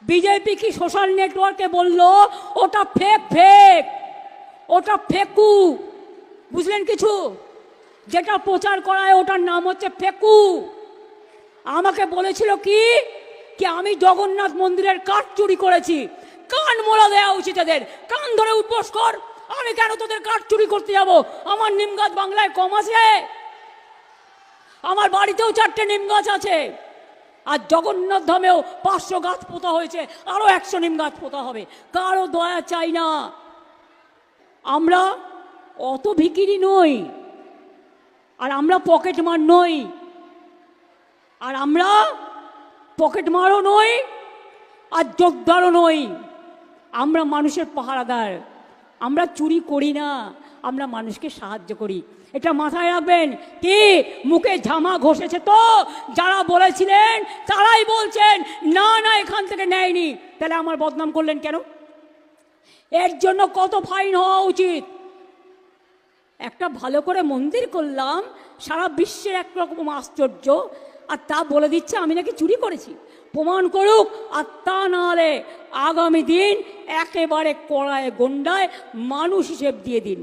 BJP কি social নেটওয়ার্কে বলল ওটা ফেক ফেক, ওটা ফেকু। বুঝলেন কিছু? যেটা প্রচার করায় ওটার নাম হচ্ছে ফেকু। আমাকে বলেছিল কি কি আমি জগন্নাথ মন্দিরের কাঠ চুরি করেছি। কান মোলা দেওয়া উচিত এদের, কান ধরে উঠবোস কর। আমি কেন তোদের কাঠ চুরি করতে যাব? আমার নিম গাছ বাংলায় কম আছে? আমার বাড়িতেও 4টে নিম গাছ আছে। আর জগন্নাথ ধামেও 500 গাছ পোতা হয়েছে, আরো 100 নিম গাছ পোতা হবে। কারো দয়া চাই না। আমরা অত ভিখিরি নই, আর আমরা পকেট মার নই, আর আমরা পকেট মারও নই, আর যোদ্ধারও নই। আমরা মানুষের পাহারাদার। আমরা চুরি করি না, আমরা মানুষকে সাহায্য করি। এটা মাথায় রাখবেন। কি মুখে ঝামা ঘষেছে তো যারা বলেছিলেন তারাই বলছেন না না এখান থেকে নেয়নি। তাহলে আমার বদনাম করলেন কেন? এর জন্য কত ফাইন হওয়া উচিত। একটা ভালো করে মন্দির করলাম, সারা বিশ্বের একরকম আশ্চর্য, আর তা বলে দিচ্ছে আমি নাকি চুরি করেছি। প্রমাণ করুক, আর তা নাহলে আগামী দিন একেবারে কড়ায় গন্ডায় মানুষ হিসেব দিয়ে দিন।